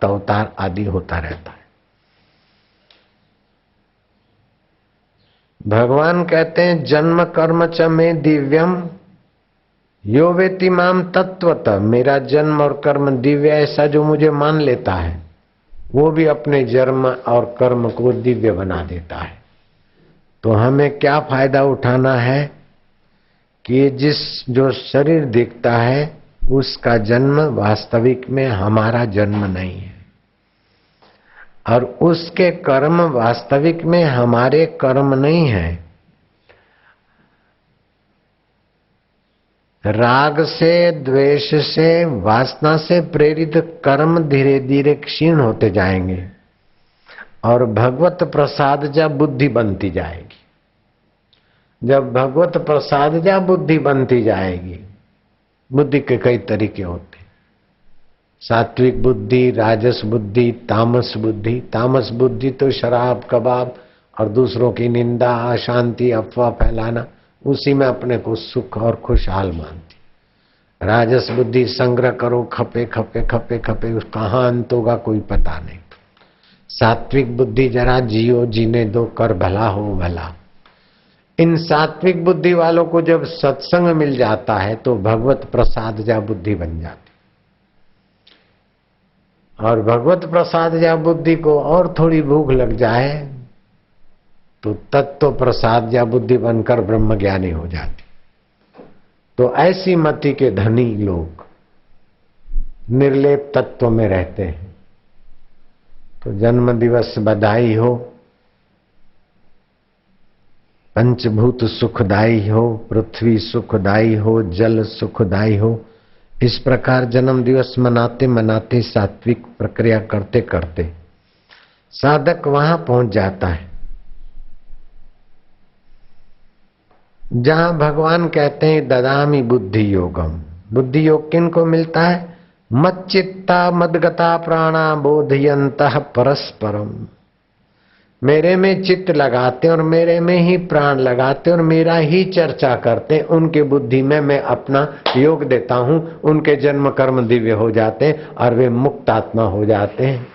अवतार आदि होता रहता है। भगवान कहते हैं जन्म कर्म च में दिव्यम यो वेति माम तत्वतः, मेरा जन्म और कर्म दिव्य, ऐसा जो मुझे मान लेता है वो भी अपने जन्म और कर्म को दिव्य बना देता है। तो हमें क्या फायदा उठाना है कि जो शरीर दिखता है उसका जन्म वास्तविक में हमारा जन्म नहीं है, और उसके कर्म वास्तविक में हमारे कर्म नहीं है। राग से, द्वेष से, वासना से प्रेरित कर्म धीरे धीरे क्षीण होते जाएंगे और भगवत प्रसाद जा बुद्धि बनती जाएगी। जब भगवत प्रसाद जा बुद्धि बनती जाएगी, बुद्धि के कई तरीके होते, सात्विक बुद्धि, राजस बुद्धि, तामस बुद्धि। तामस बुद्धि तो शराब, कबाब और दूसरों की निंदा, अशांति, अफवाह फैलाना, उसी में अपने को सुख और खुशहाल मानती। राजस बुद्धि संग्रह करो, खपे खपे खपे खपे, कहाँ अंत होगा कोई पता नहीं। सात्विक बुद्धि जरा जियो, जीने दो, कर भला हो भला। इन सात्विक बुद्धि वालों को जब सत्संग मिल जाता है तो भगवत प्रसाद जा बुद्धि बन जाती, और भगवत प्रसाद जा बुद्धि को और थोड़ी भूख लग जाए तो तत्व प्रसाद जा बुद्धि बनकर ब्रह्म ज्ञानी हो जाती। तो ऐसी मति के धनी लोग निर्लेप तत्व में रहते हैं। तो जन्म दिवस बधाई हो, पंचभूत सुखदाई हो, पृथ्वी सुखदाई हो, जल सुखदाई हो। इस प्रकार जन्म दिवस मनाते मनाते, सात्विक प्रक्रिया करते करते साधक वहां पहुंच जाता है जहां भगवान कहते हैं ददामि बुद्धि योगम। बुद्धि योग किनको मिलता है? मच्चित्ता मदगता प्राणा बोधयन्तः परस्परम। मेरे में चित्त लगाते और मेरे में ही प्राण लगाते और मेरा ही चर्चा करते, उनके बुद्धि में मैं अपना योग देता हूं। उनके जन्म कर्म दिव्य हो जाते हैं और वे मुक्त आत्मा हो जाते हैं।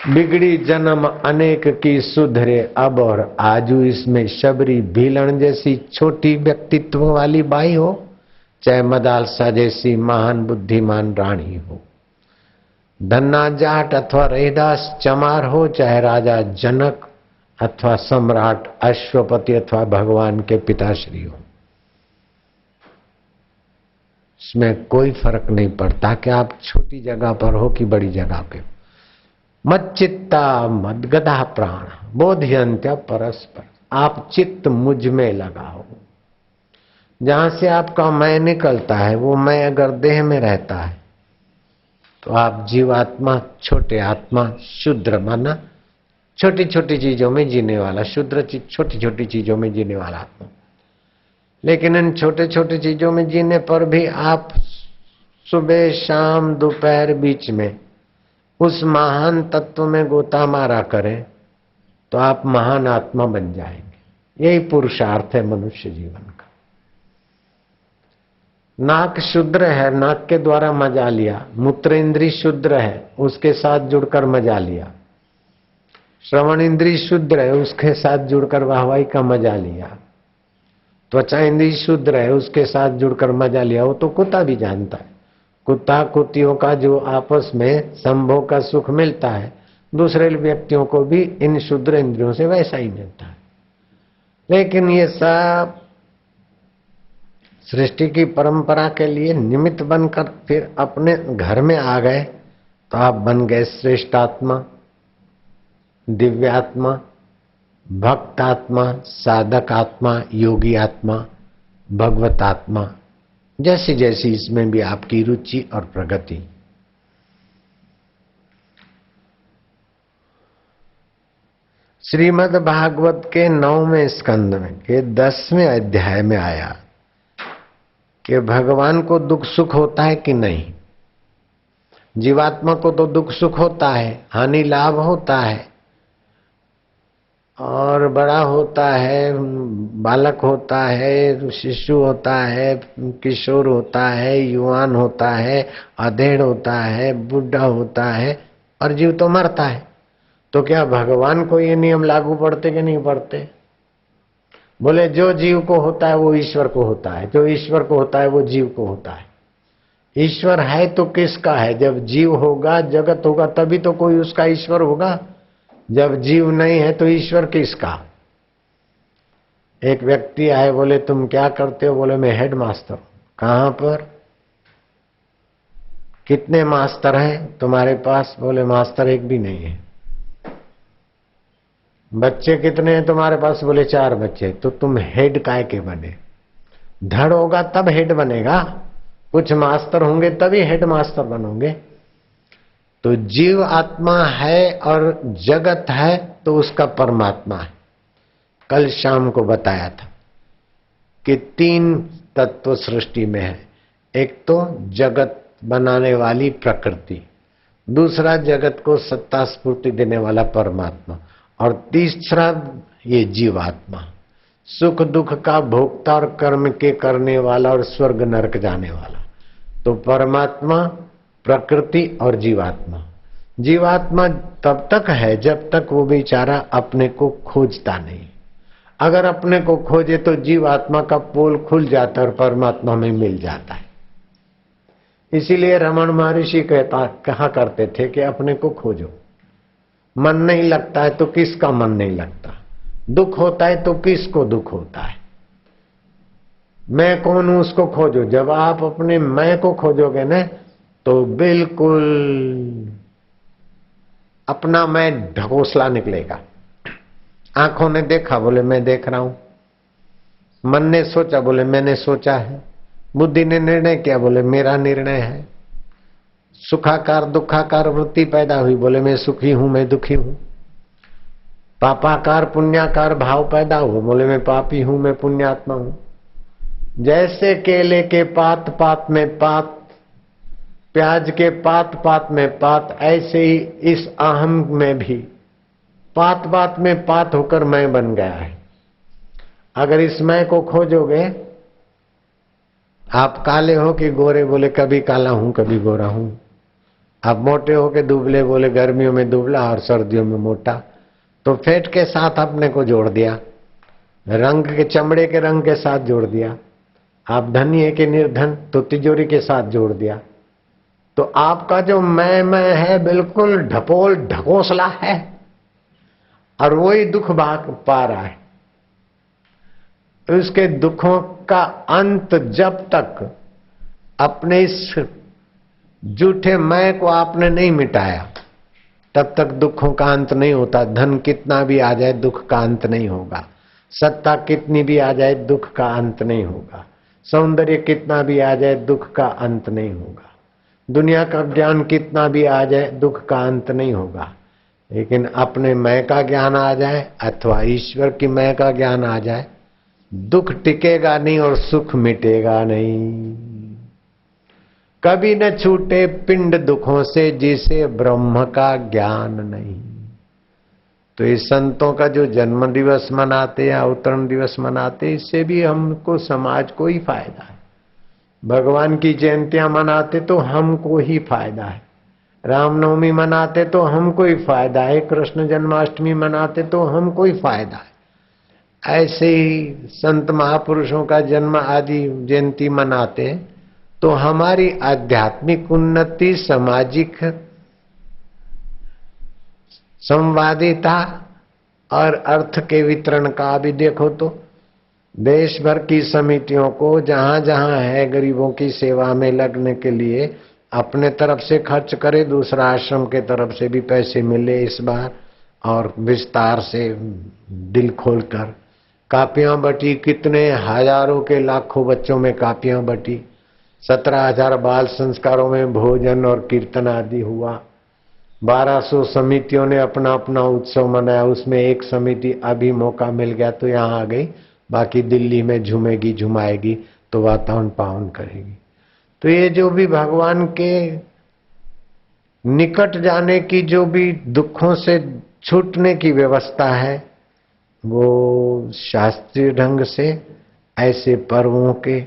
बिगड़ी जन्म अनेक की सुधरे अब और आजू, इसमें शबरी भीलन जैसी छोटी व्यक्तित्व वाली बाई हो, चाहे मदालसा जैसी महान बुद्धिमान रानी हो, धन्ना जाट अथवा रहीदास चमार हो, चाहे राजा जनक अथवा सम्राट अश्वपति अथवा भगवान के पिताश्री हो, इसमें कोई फर्क नहीं पड़ता कि आप छोटी जगह पर हो कि बड़ी जगह पे। मच्चित्ता मदगदा प्राण बोधयन्त्य परस्पर। आप चित्त मुझ में लगाओ। जहां से आपका मैं निकलता है वो मैं अगर देह में रहता है तो आप जीवात्मा, छोटे आत्मा, शूद्र माना छोटी छोटी चीजों में जीने वाला, शूद्र छोटी छोटी चीजों में जीने वाला आत्मा। लेकिन इन छोटे छोटे चीजों में जीने पर भी आप सुबह शाम दोपहर बीच में उस महान तत्व में गोता मारा करें तो आप महान आत्मा बन जाएंगे। यही पुरुषार्थ है मनुष्य जीवन का। नाक शूद्र है, नाक के द्वारा मजा लिया। मूत्र इंद्री शूद्र है, उसके साथ जुड़कर मजा लिया। श्रवण इंद्री शूद्र है, उसके साथ जुड़कर वाहवाही का मजा लिया। त्वचा इंद्री शूद्र है, उसके साथ जुड़कर मजा लिया। वो तो कुत्ता भी जानता है, कुत्ता कुत्तियों का जो आपस में संभोग का सुख मिलता है, दूसरे व्यक्तियों को भी इन शूद्र इंद्रियों से वैसा ही मिलता है। लेकिन ये सब सृष्टि की परंपरा के लिए निमित्त बनकर फिर अपने घर में आ गए तो आप बन गए श्रेष्ठ आत्मा, दिव्यात्मा, भक्त आत्मा, साधक आत्मा, योगी आत्मा, भगवत आत्मा। जैसी जैसी इसमें भी आपकी रुचि और प्रगति। श्रीमद् भागवत के 9वें स्कंद में के 10वें अध्याय में आया कि भगवान को दुख सुख होता है कि नहीं। जीवात्मा को तो दुख सुख होता है, हानि लाभ होता है, और बड़ा होता है, बालक होता है, शिशु होता है, किशोर होता है, युवान होता है, अधेड़ होता है, बुढ़ा होता है और जीव तो मरता है। तो क्या भगवान को ये नियम लागू पड़ते कि नहीं पड़ते? बोले जो जीव को होता है वो ईश्वर को होता है, जो ईश्वर को होता है वो जीव को होता है। ईश्वर है तो किसका है? जब जीव होगा, जगत होगा, तभी तो कोई उसका ईश्वर होगा। जब जीव नहीं है तो ईश्वर किसका? एक व्यक्ति आए, बोले तुम क्या करते हो? बोले मैं हेड मास्टर। कहां पर? कितने मास्टर हैं तुम्हारे पास? बोले मास्टर एक भी नहीं है। बच्चे कितने हैं तुम्हारे पास? बोले 4 बच्चे। तो तुम हेड काय के बने? धड़ होगा तब हेड बनेगा, कुछ मास्टर होंगे तभी हेड मास्टर बनोगे। तो जीव आत्मा है और जगत है तो उसका परमात्मा है। कल शाम को बताया था कि 3 तत्व सृष्टि में है। एक तो जगत बनाने वाली प्रकृति, दूसरा जगत को सत्ता स्फूर्ति देने वाला परमात्मा, और तीसरा ये जीवात्मा, सुख दुख का भोक्ता और कर्म के करने वाला और स्वर्ग नरक जाने वाला। तो परमात्मा, प्रकृति और जीवात्मा। जीवात्मा तब तक है जब तक वो बेचारा अपने को खोजता नहीं। अगर अपने को खोजे तो जीवात्मा का पोल खुल जाता है और परमात्मा में मिल जाता है। इसीलिए रमण महर्षि कहा करते थे कि अपने को खोजो। मन नहीं लगता है तो किसका मन नहीं लगता? दुख होता है तो किसको दुख होता है? मैं कौन हूं उसको खोजो। जब आप अपने मैं को खोजोगे ना तो बिल्कुल अपना मैं ढकोसला निकलेगा। आंखों ने देखा, बोले मैं देख रहा हूं। मन ने सोचा, बोले मैंने सोचा है। बुद्धि ने निर्णय किया, बोले मेरा निर्णय है। सुखाकार दुखाकार वृत्ति पैदा हुई, बोले मैं सुखी हूं, मैं दुखी हूं। पापाकार पुण्याकार भाव पैदा हुआ, बोले मैं पापी हूं, मैं पुण्यात्मा हूं। जैसे केले के पात पात में पात, प्याज के पात पात में पात, ऐसे ही इस अहम में भी पात पात में पात होकर मैं बन गया है। अगर इस मैं को खोजोगे, आप काले हो कि गोरे? बोले कभी काला हूं कभी गोरा हूं। आप मोटे हो के दुबले? बोले गर्मियों में दुबला और सर्दियों में मोटा। तो फैट के साथ अपने को जोड़ दिया, रंग के, चमड़े के रंग के साथ जोड़ दिया। आप धनी है कि निर्धन? तो तिजोरी के साथ जोड़ दिया। तो आपका जो मैं है बिल्कुल ढपोल ढकोसला है और वही दुख भाग पा रहा है। उसके दुखों का अंत जब तक अपने इस झूठे मैं को आपने नहीं मिटाया तब तक दुखों का अंत नहीं होता। धन कितना भी आ जाए दुख का अंत नहीं होगा, सत्ता कितनी भी आ जाए दुख का अंत नहीं होगा, सौंदर्य कितना भी आ जाए दुख का अंत नहीं होगा, दुनिया का ज्ञान कितना भी आ जाए दुख का अंत नहीं होगा। लेकिन अपने मैं का ज्ञान आ जाए अथवा ईश्वर की मैं का ज्ञान आ जाए, दुख टिकेगा नहीं और सुख मिटेगा नहीं। कभी न छूटे पिंड दुखों से जिसे ब्रह्म का ज्ञान नहीं। तो इस संतों का जो जन्म दिवस मनाते या अवतरण दिवस मनाते, इससे भी हमको समाज को ही फायदा है। भगवान की जयंतियां मनाते तो हमको ही फायदा है, रामनवमी मनाते तो हमको ही फायदा है, कृष्ण जन्माष्टमी मनाते तो हमको ही फायदा है। ऐसे ही संत महापुरुषों का जन्म आदि जयंती मनाते तो हमारी आध्यात्मिक उन्नति, सामाजिक संवादिता और अर्थ के वितरण का भी देखो तो देश भर की समितियों को जहां जहां है गरीबों की सेवा में लगने के लिए अपने तरफ से खर्च करे, दूसरा आश्रम के तरफ से भी पैसे मिले इस बार, और विस्तार से दिल खोलकर कापियां बटी, कितने हजारों के लाखों बच्चों में कापियां बटी, 17,000 बाल संस्कारों में भोजन और कीर्तन आदि हुआ, 1200 समितियों ने अपना अपना उत्सव मनाया। उसमें एक समिति अभी मौका मिल गया तो यहाँ आ गई, बाकी दिल्ली में झूमेगी झुमाएगी तो वातावरण पावन करेगी। तो ये जो भी भगवान के निकट जाने की, जो भी दुखों से छूटने की व्यवस्था है, वो शास्त्रीय ढंग से ऐसे पर्वों के,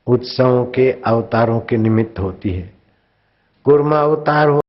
उत्सवों के, अवतारों के निमित्त होती है। कूर्म अवतार